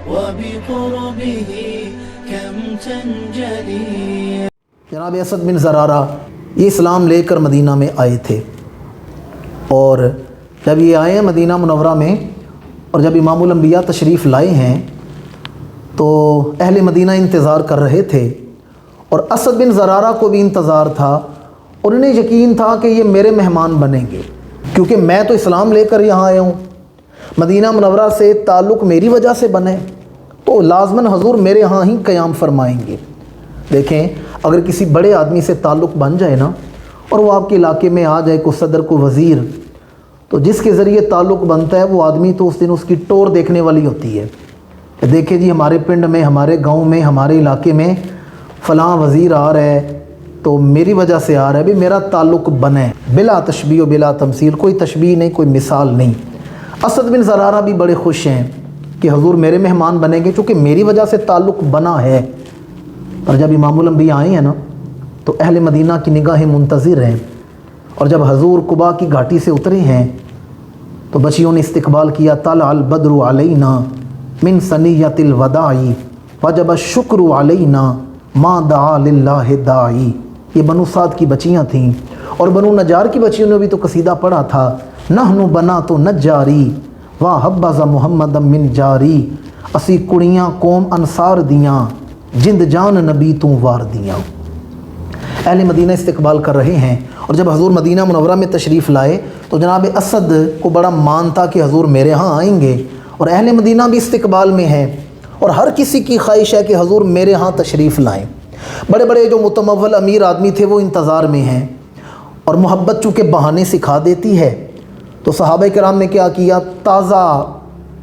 وبقربه كم تنجلي. جناب اسد بن زرارہ یہ اسلام لے کر مدینہ میں آئے تھے، اور جب یہ آئے ہیں مدینہ منورہ میں اور جب امام الانبیاء تشریف لائے ہیں تو اہل مدینہ انتظار کر رہے تھے، اور اسد بن زرارہ کو بھی انتظار تھا، اور انہیں یقین تھا کہ یہ میرے مہمان بنیں گے، کیونکہ میں تو اسلام لے کر یہاں آیا ہوں، مدینہ منورہ سے تعلق میری وجہ سے بنے تو لازماً حضور میرے ہاں ہی قیام فرمائیں گے۔ دیکھیں، اگر کسی بڑے آدمی سے تعلق بن جائے نا اور وہ آپ کے علاقے میں آ جائے، کوئی صدر کو وزیر، تو جس کے ذریعے تعلق بنتا ہے وہ آدمی تو اس دن اس کی ٹور دیکھنے والی ہوتی ہے کہ دیکھیں جی ہمارے پنڈ میں، ہمارے گاؤں میں، ہمارے علاقے میں فلاں وزیر آ رہا ہے تو میری وجہ سے آ رہا ہے، بھی میرا تعلق بنے، بلا تشبیہ و بلا تمثیل، کوئی تشبیہ نہیں، کوئی مثال نہیں۔ اسد بن زرارہ بھی بڑے خوش ہیں کہ حضور میرے مہمان بنیں گے چونکہ میری وجہ سے تعلق بنا ہے۔ اور جب امام الانبیاء آئے ہیں نا تو اہل مدینہ کی نگاہیں منتظر ہیں، اور جب حضور قباء کی گھاٹی سے اترے ہیں تو بچیوں نے استقبال کیا، طلع البدر علینا من ثنیۃ الوداع وجب الشکر علینا ما دعا للہ داعی۔ یہ بنو سعد کی بچیاں تھیں، اور بنو نجار کی بچیوں نے بھی تو قصیدہ پڑھا تھا، نحن بنات نجاری وا حبذ محمد من جاری، اسی کڑیاں قوم انصار دیاں جند جان نبی تو وار دیاں۔ اہل مدینہ استقبال کر رہے ہیں، اور جب حضور مدینہ منورہ میں تشریف لائے تو جناب اسد کو بڑا مان تھا کہ حضور میرے ہاں آئیں گے، اور اہل مدینہ بھی استقبال میں ہے، اور ہر کسی کی خواہش ہے کہ حضور میرے ہاں تشریف لائیں۔ بڑے بڑے جو متمول امیر آدمی تھے وہ انتظار میں ہیں، اور محبت چونکہ بہانے سکھا دیتی ہے تو صحابہ کرام نے کیا کیا، تازہ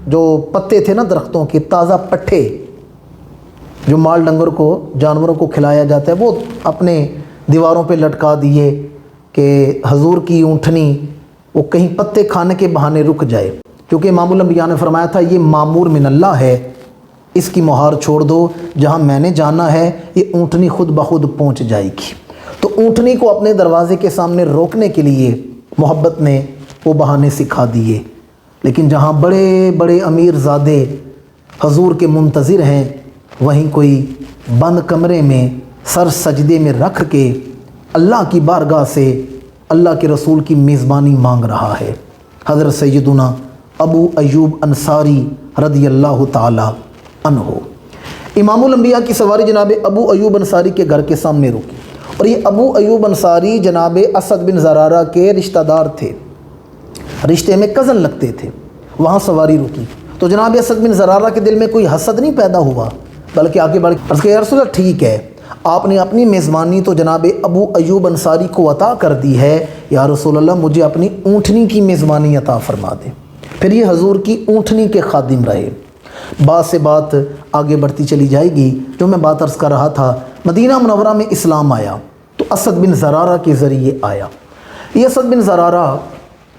جو پتے تھے نا درختوں کے، تازہ پٹھے جو مال ڈنگر کو، جانوروں کو کھلایا جاتا ہے، وہ اپنے دیواروں پہ لٹکا دیے کہ حضور کی اونٹنی وہ کہیں پتے کھانے کے بہانے رک جائے، کیونکہ امام الانبیاء نے فرمایا تھا یہ معمور من اللہ ہے، اس کی مہار چھوڑ دو، جہاں میں نے جانا ہے یہ اونٹنی خود بخود پہنچ جائے گی۔ تو اونٹنی کو اپنے دروازے کے سامنے روکنے کے لیے محبت نے وہ بہانے سکھا دیے، لیکن جہاں بڑے بڑے امیر زادے حضور کے منتظر ہیں وہیں کوئی بند کمرے میں سر سجدے میں رکھ کے اللہ کی بارگاہ سے اللہ کے رسول کی میزبانی مانگ رہا ہے۔ حضرت سیدنا ابو ایوب انصاری رضی اللہ تعالی عنہ، امام الانبیاء کی سواری جناب ابو ایوب انصاری کے گھر کے سامنے رکی، اور یہ ابو ایوب انصاری جناب اسد بن زرارہ کے رشتہ دار تھے، رشتے میں کزن لگتے تھے، وہاں سواری رکی تو جناب اسد بن زرارہ کے دل میں کوئی حسد نہیں پیدا ہوا، بلکہ آگے بڑھ کے یا رسول اللہ ٹھیک ہے، آپ نے اپنی میزبانی تو جناب ابو ایوب انصاری کو عطا کر دی ہے، یا رسول اللہ مجھے اپنی اونٹنی کی میزبانی عطا فرما دیں۔ پھر یہ حضور کی اونٹنی کے خادم رہے۔ بات سے بات آگے بڑھتی چلی جائے گی، جو میں بات عرض کر رہا تھا، مدینہ منورہ میں اسلام آیا تو اسد بن زرارہ کے ذریعے آیا۔ یہ اسد بن زرارہ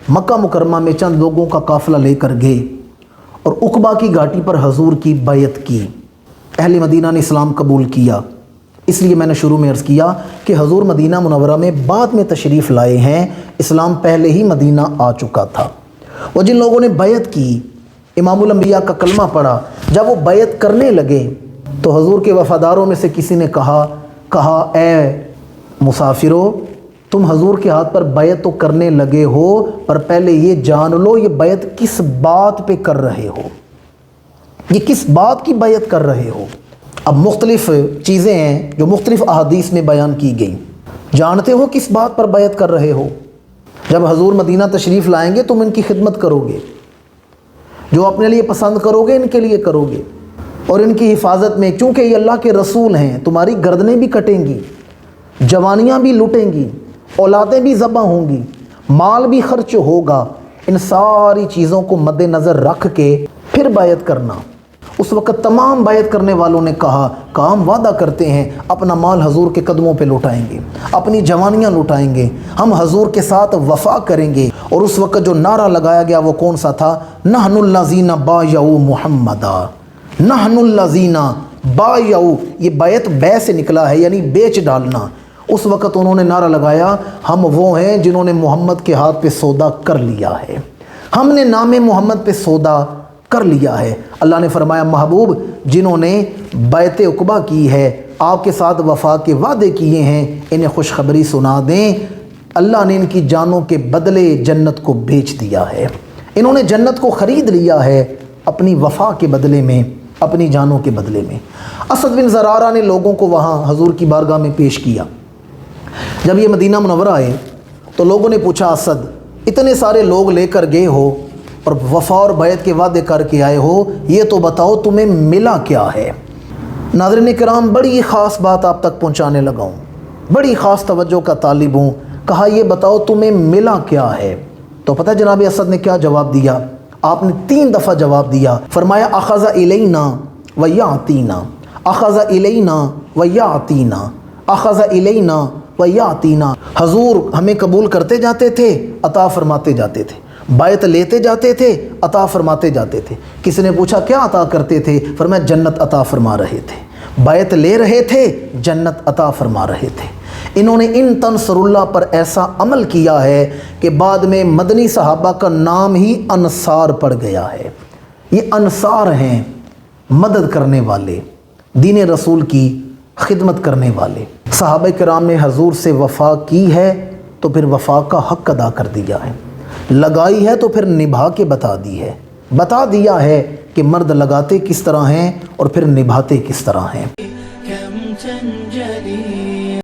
مکہ مکرمہ میں چند لوگوں کا قافلہ لے کر گئے اور عقبہ کی گھاٹی پر حضور کی بیعت کی۔ اہل مدینہ نے اسلام قبول کیا، اس لیے میں نے شروع میں عرض کیا کہ حضور مدینہ منورہ میں بعد میں تشریف لائے ہیں، اسلام پہلے ہی مدینہ آ چکا تھا۔ وہ جن لوگوں نے بیعت کی، امام الانبیاء کا کلمہ پڑھا، جب وہ بیعت کرنے لگے تو حضور کے وفاداروں میں سے کسی نے کہا اے مسافرو، تم حضور کے ہاتھ پر بیعت تو کرنے لگے ہو، پر پہلے یہ جان لو یہ بیعت کس بات پہ کر رہے ہو، یہ کس بات کی بیعت کر رہے ہو۔ اب مختلف چیزیں ہیں جو مختلف احادیث میں بیان کی گئیں، جانتے ہو کس بات پر بیعت کر رہے ہو؟ جب حضور مدینہ تشریف لائیں گے تم ان کی خدمت کرو گے، جو اپنے لیے پسند کرو گے ان کے لیے کرو گے، اور ان کی حفاظت میں، چونکہ یہ اللہ کے رسول ہیں، تمہاری گردنیں بھی کٹیں گی، جوانیاں بھی لٹیں گی، اولادیں بھی ذبح ہوں گی، مال بھی خرچ ہوگا، ان ساری چیزوں کو مد نظر رکھ کے پھر بیعت کرنا۔ اس وقت تمام بیعت کرنے والوں نے کہا ہم وعدہ کرتے ہیں اپنا مال حضور کے قدموں پہ لوٹائیں گے، اپنی جوانیاں لوٹائیں گے، ہم حضور کے ساتھ وفا کریں گے۔ اور اس وقت جو نعرہ لگایا گیا وہ کون سا تھا؟ نحن الذین بایعوا محمدا، نحن الذین بایعوا، یہ بیعت بے سے نکلا ہے یعنی بیچ ڈالنا۔ اس وقت انہوں نے نعرہ لگایا ہم وہ ہیں جنہوں نے محمد کے ہاتھ پہ سودا کر لیا ہے، ہم نے نام محمد پہ سودا کر لیا ہے۔ اللہ نے فرمایا محبوب جنہوں نے بیعت عقبہ کی ہے، آپ کے ساتھ وفا کے وعدے کیے ہیں، انہیں خوشخبری سنا دیں، اللہ نے ان کی جانوں کے بدلے جنت کو بیچ دیا ہے۔ انہوں نے جنت کو خرید لیا ہے اپنی وفا کے بدلے میں، اپنی جانوں کے بدلے میں۔ اسد بن زرارہ نے لوگوں کو وہاں حضور کی بارگاہ میں پیش کیا۔ جب یہ مدینہ منورہ آئے تو لوگوں نے پوچھا اسد اتنے سارے لوگ لے کر گئے ہو اور وفا اور بیعت کے وعدے کر کے آئے ہو، یہ تو بتاؤ تمہیں ملا کیا ہے؟ ناظرین کرام بڑی خاص بات آپ تک پہنچانے لگا ہوں، بڑی خاص توجہ کا طالب ہوں۔ کہا یہ بتاؤ تمہیں ملا کیا ہے؟ تو پتہ جناب اسد نے کیا جواب دیا؟ آپ نے 3 دفعہ جواب دیا۔ فرمایا اخذ الینا و یعطینا، اخذ الینا و یعطینا، اخذ الینا و یعطینا۔ حضور ہمیں قبول کرتے جاتے تھے، عطا فرماتے جاتے تھے، بیعت لیتے جاتے تھے، عطا فرماتے جاتے تھے۔ کسی نے پوچھا کیا عطا کرتے تھے؟ فرمایا جنت عطا فرما رہے تھے، بیعت لے رہے تھے، جنت عطا فرما رہے تھے۔ انہوں نے ان تنصر اللہ پر ایسا عمل کیا ہے کہ بعد میں مدنی صحابہ کا نام ہی انصار پڑ گیا ہے۔ یہ انصار ہیں، مدد کرنے والے، دین رسول کی خدمت کرنے والے۔ صحابہ کرام نے حضور سے وفا کی ہے تو پھر وفا کا حق ادا کر دیا ہے، لگائی ہے تو پھر نبھا کے بتا دی ہے، بتا دیا ہے کہ مرد لگاتے کس طرح ہیں اور پھر نبھاتے کس طرح ہیں۔ كم تنجلي